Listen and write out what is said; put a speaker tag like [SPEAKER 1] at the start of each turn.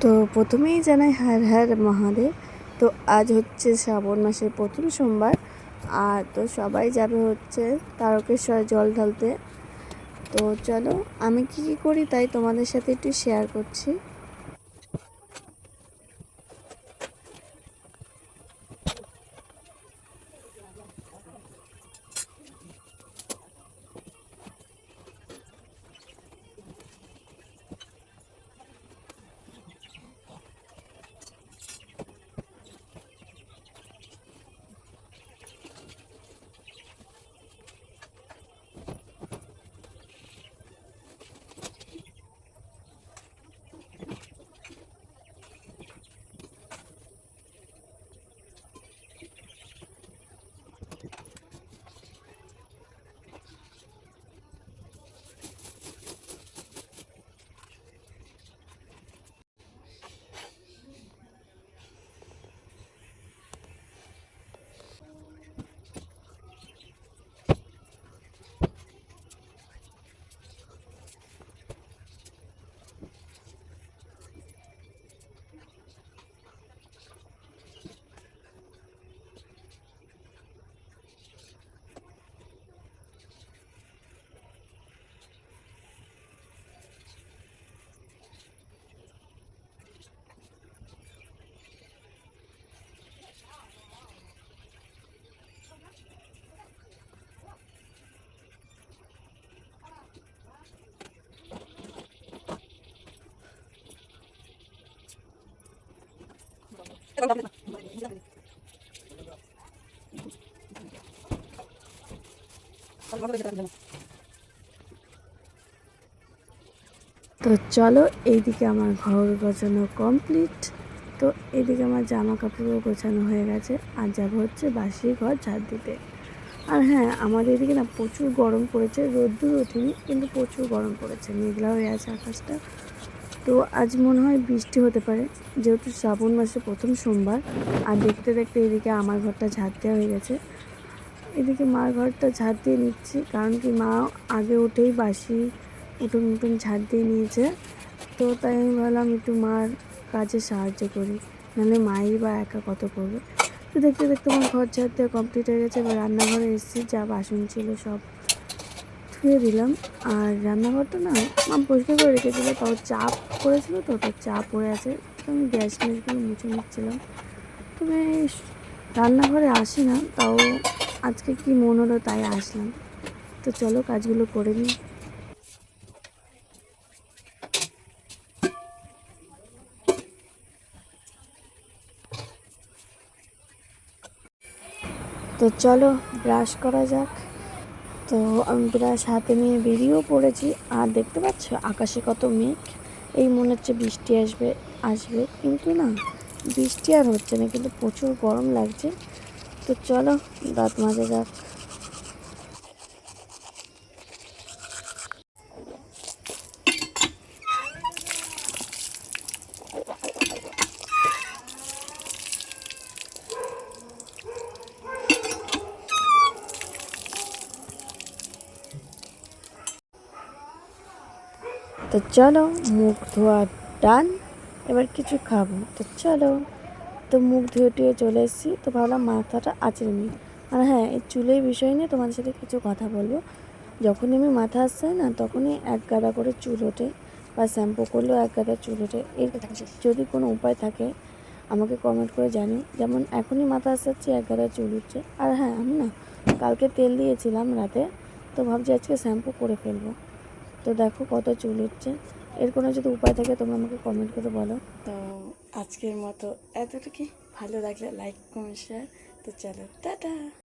[SPEAKER 1] তো প্রথমেই জানাই হর হর মহাদেব। তো আজ হচ্ছে শ্রাবণ মাসের প্রথম সোমবার, আর তো সবাই যাবে হচ্ছে তারকেশ্বর জল ঢালতে। তো চলো আমি কি করি তাই তোমাদের সাথে একটু শেয়ার করছি। তো চলো, এইদিকে আমার ঘর গোছানো কমপ্লিট। তো এইদিকে আমার জামা কাপড়ও গোছানো হয়ে গেছে, আর যাবো হচ্ছে বাসি ঘর ঝাড় দিতে। আর হ্যাঁ, আমাদের এদিকে না প্রচুর গরম পড়েছে, রোদ্দুর ওঠেনি কিন্তু প্রচুর গরম পড়েছে, মেঘলা হয়ে আছে আকাশটা। তো আজ মনে হয় বৃষ্টি হতে পারে, যেহেতু শ্রাবণ মাসে প্রথম সোমবার। আর দেখতে দেখতে এদিকে আমার ঘরটা ঝাড় দেওয়া হয়ে গেছে। এদিকে মার ঘরটা ঝাড় দিয়ে নিচ্ছি, কারণ কি মা আগে উঠেই বাসি উঠোন ঝাড় দিয়ে নিয়েছে। তো তাই আমি ভাবলাম একটু মার কাজে সাহায্য করি, নাহলে মাই বা একা কত করবে। তো দেখতে দেখতে আমার ঘর ঝাড় দেওয়া কমপ্লিট হয়ে গেছে। এবার রান্নাঘরে এসেছি, যা বাসন ছিল সব ধুয়ে দিলাম। আর রান্নাঘরটা না মা পরিষ্কার করে রেখেছিলো, তাও চাপ করেছিল, তো চাপ পড়ে আছে। তো আমি গ্যাস ম্যাসগুলো মুছে নিচ্ছিলাম। তবে রান্নাঘরে আসি না, তাও আজকে কি মন হলো তাই আসলাম। তো চলো কাজগুলো করে নিই। তো চলো ব্রাশ করা যাক। তো আমি ব্রাশ হাতে নিয়ে বেরিয়েও পড়েছি। আর দেখতে পাচ্ছ আকাশে কত মেঘ, এই মনে হচ্ছে বৃষ্টি আসবে আসবে, কিন্তু না, বৃষ্টি আর হচ্ছে না, কিন্তু প্রচুর গরম লাগছে। তো চলো দাঁত মাজা যাক। তো চলো, মুখ ধোয়া ডান, এবার কিছু খাবো। তো চলো, তো মুখ ধুয়ে টুয়ে চলে এসেছি। তো ভাবলাম মাথাটা আঁচড়ে নিই। আর হ্যাঁ, এই চুলের বিষয় নিয়ে তোমাদের সাথে কিছু কথা বলবো। যখনই আমি মাথা আসছে না, তখনই এক গাদা করে চুল ওঠে, বা শ্যাম্পু করলেও এক গাদা চুল ওঠে। এর যদি কোনো উপায় থাকে আমাকে কমেন্ট করে জানিও। যেমন এখনই মাথা আসছে, এক গাদা চুল উঠছে। আর হ্যাঁ, আমি না কালকে তেল দিয়েছিলাম রাতে, তো ভাবছি আজকে শ্যাম্পু করে ফেলবো। তো দেখো কত চুল উঠছে। এর কোনো যদি উপায় থাকে তোমরা আমাকে কমেন্ট করে বলো। তো আজকের মতো এতটুকুই। ভালো লাগলে লাইক কমেন্ট শেয়ার। তো চলো টাটা।